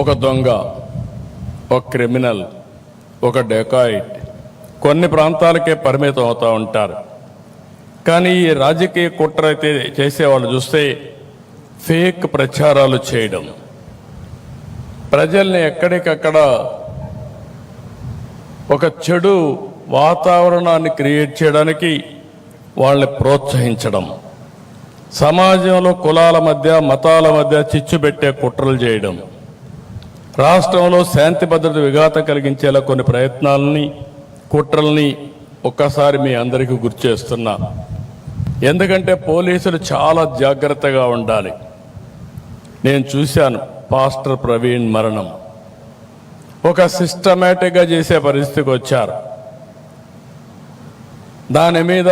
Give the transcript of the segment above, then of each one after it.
ఒక దొంగ, ఒక క్రిమినల్, ఒక డెకాయిట్ కొన్ని ప్రాంతాలకే పరిమితం అవుతూ ఉంటారు. కానీ ఈ రాజకీయ కుట్ర అయితే చేసేవాళ్ళు చూస్తే ఫేక్ ప్రచారాలు చేయడం, ప్రజల్ని ఎక్కడికక్కడ ఒక చెడు వాతావరణాన్ని క్రియేట్ చేయడానికి వాళ్ళని ప్రోత్సహించడం, సమాజంలో కులాల మధ్య మతాల మధ్య చిచ్చు పెట్టే కుట్రలు చేయడం, రాష్ట్రంలో శాంతి భద్రత విఘాతం కలిగించేలా కొన్ని ప్రయత్నాలని కుట్రల్ని ఒక్కసారి మీ అందరికీ గుర్తు చేస్తున్నా. ఎందుకంటే పోలీసులు చాలా జాగ్రత్తగా ఉండాలి. నేను చూశాను పాస్టర్ ప్రవీణ్ మరణం, ఒక సిస్టమేటిక్గా చేసే పరిస్థితికి వచ్చారు. దాని మీద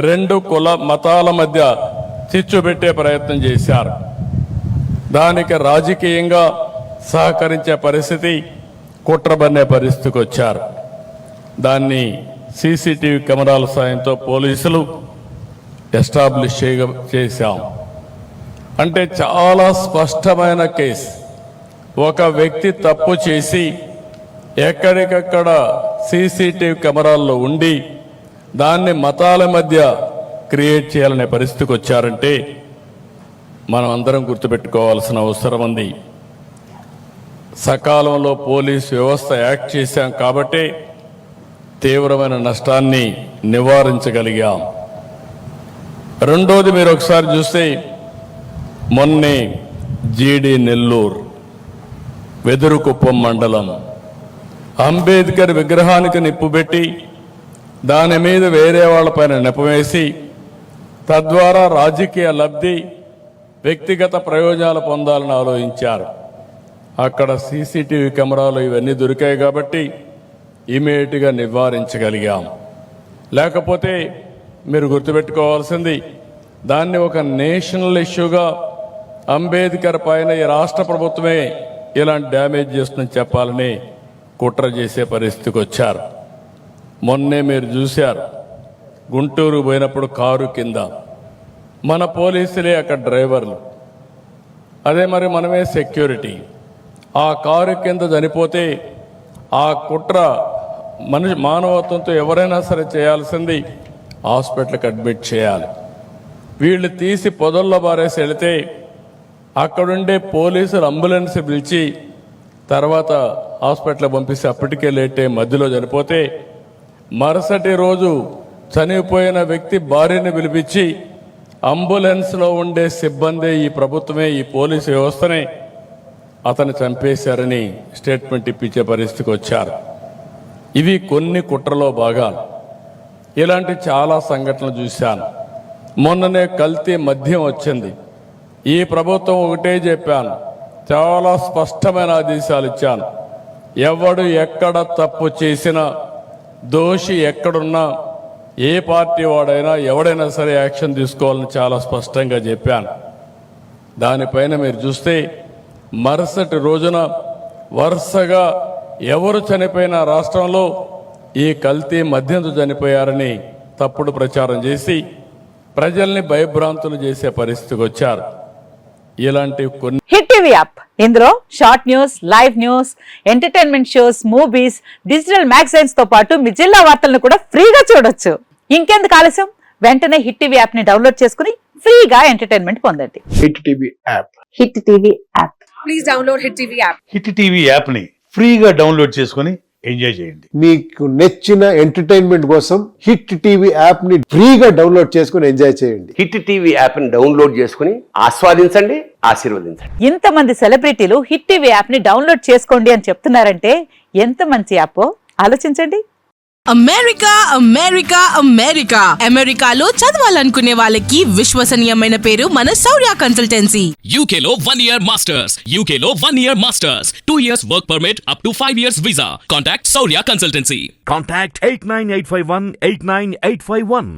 రెండు కుల మతాల మధ్య చిచ్చు పెట్టే ప్రయత్నం చేశారు. దానికి రాజకీయంగా సహకరించే పరిస్థితి, కుట్రబన్నే పరిస్థితికి వచ్చారు. దాన్ని సీసీటీవీ కెమెరాల సాయంతో పోలీసులు ఎస్టాబ్లిష్ చేశాం. అంటే చాలా స్పష్టమైన కేసు. ఒక వ్యక్తి తప్పు చేసి ఎక్కడికక్కడ సీసీటీవీ కెమెరాల్లో ఉండి దాన్ని మతాల మధ్య క్రియేట్ చేయాలనే పరిస్థితికి వచ్చారంటే మనం అందరం గుర్తుపెట్టుకోవాల్సిన అవసరం ఉంది. సకాలంలో పోలీస్ వ్యవస్థ యాక్ట్ చేశాం కాబట్టి తీవ్రమైన నష్టాన్ని నివారించగలిగాం. రెండోది, మీరు ఒకసారి చూస్తే మొన్నే జీడి నెల్లూరు వెదురుకుప్పం మండలం అంబేద్కర్ విగ్రహానికి నిప్పుబెట్టి దాని మీద వేరే వాళ్ళపైన నెపవేసి తద్వారా రాజకీయ లబ్ధి, వ్యక్తిగత ప్రయోజనాలు పొందాలని ఆలోచించారు. అక్కడ సీసీటీవీ కెమెరాలు ఇవన్నీ దొరికాయి కాబట్టి ఇమీడియట్గా నివారించగలిగాం. లేకపోతే మీరు గుర్తుపెట్టుకోవాల్సింది, దాన్ని ఒక నేషనల్ ఇష్యూగా అంబేద్కర్ పైన ఈ రాష్ట్ర ప్రభుత్వమే ఇలాంటి డ్యామేజ్ చేస్తుందని చెప్పాలని కుట్ర చేసే పరిస్థితికి వచ్చారు. మొన్నే మీరు చూశారు, గుంటూరు పోయినప్పుడు కారు కింద మన పోలీసులే అక్కడ డ్రైవర్లు, అదే మరి మనమే సెక్యూరిటీ. ఆ కారు కింద చనిపోతే ఆ కుట్ర మానవత్వంతో ఎవరైనా సరే చేయాల్సింది హాస్పిటల్కి అడ్మిట్ చేయాలి. వీళ్ళు తీసి పొదల్లో బారేసి వెళితే అక్కడుండే పోలీసులు అంబులెన్స్ పిలిచి తర్వాత హాస్పిటల్కి పంపిస్తే అప్పటికే లేటే మధ్యలో చనిపోతే మరుసటి రోజు చనిపోయిన వ్యక్తి భార్యని పిలిపించి అంబులెన్స్లో ఉండే సిబ్బంది, ఈ ప్రభుత్వమే, ఈ పోలీసు వ్యవస్థనే అతను చంపేశారని స్టేట్మెంట్ ఇప్పించే పరిస్థితికి వచ్చారు. ఇవి కొన్ని కుట్రలో భాగాలు. ఇలాంటి చాలా సంఘటనలు చూశాను. మొన్ననే కల్తీ మద్యం వచ్చింది. ఈ ప్రభుత్వం ఒకటే చెప్పాను, చాలా స్పష్టమైన ఆదేశాలు ఇచ్చాను. ఎవడు ఎక్కడ తప్పు చేసినా, దోషి ఎక్కడున్నా, ఏ పార్టీ వాడైనా ఎవడైనా సరే యాక్షన్ తీసుకోవాలని చాలా స్పష్టంగా చెప్పాను. దానిపైన మీరు చూస్తే మరుసటి రోజున వరుసగా ఎవరు చనిపోయిన రాష్ట్రంలో ఈ కల్తీ మద్యంతో చనిపోయారని తప్పుడు ప్రచారం చేసి ప్రజల్ని భయభ్రాంతులు చేసే పరిస్థితికి వచ్చారు. ఇలాంటి కొన్ని హిట్ టీవీ యాప్, ఇందులో short news, live news, entertainment shows, movies, digital magazines తో పాటు మీ జిల్లా వార్తలను కూడా ఫ్రీగా చూడొచ్చు. ఇంకెందుకు ఆలస్యం, వెంటనే హిట్ టీవీ యాప్ ని డౌన్లోడ్ చేసుకుని ఫ్రీగా ఎంటర్టైన్మెంట్ పొందండి. Hit TV app, hit TV app, please download hit TV app. Hit TV app ని ఫ్రీగా డౌన్లోడ్ చేసుకుని ఎంజాయ్ చేయండి. మీకు నచ్చిన ఎంటర్టైన్మెంట్ కోసం హిట్ టీవీ యాప్ ని ఫ్రీగా డౌన్లోడ్ చేసుకుని ఎంజాయ్ చేయండి. హిట్ టీవీ యాప్ ని డౌన్లోడ్ చేసుకుని ఆస్వాదించండి, ఆశీర్వదించండి. ఇంతమంది సెలబ్రిటీలు హిట్ టీవీ యాప్ ని డౌన్లోడ్ చేసుకోండి అని చెప్తున్నారంటే ఎంత మంచి యాప్ ఆలోచించండి. అమెరికా అమెరికా అమెరికా అమెరికాలో చదవాలనుకునే వాళ్ళకి విశ్వసనీయమైన పేరు మన శౌర్య కన్సల్టెన్సీ. UK లో 1 year masters, UK లో 1 year masters, 2 years work permit up to 5 years visa. Contact Saurya Consultancy. Contact 89851 89851.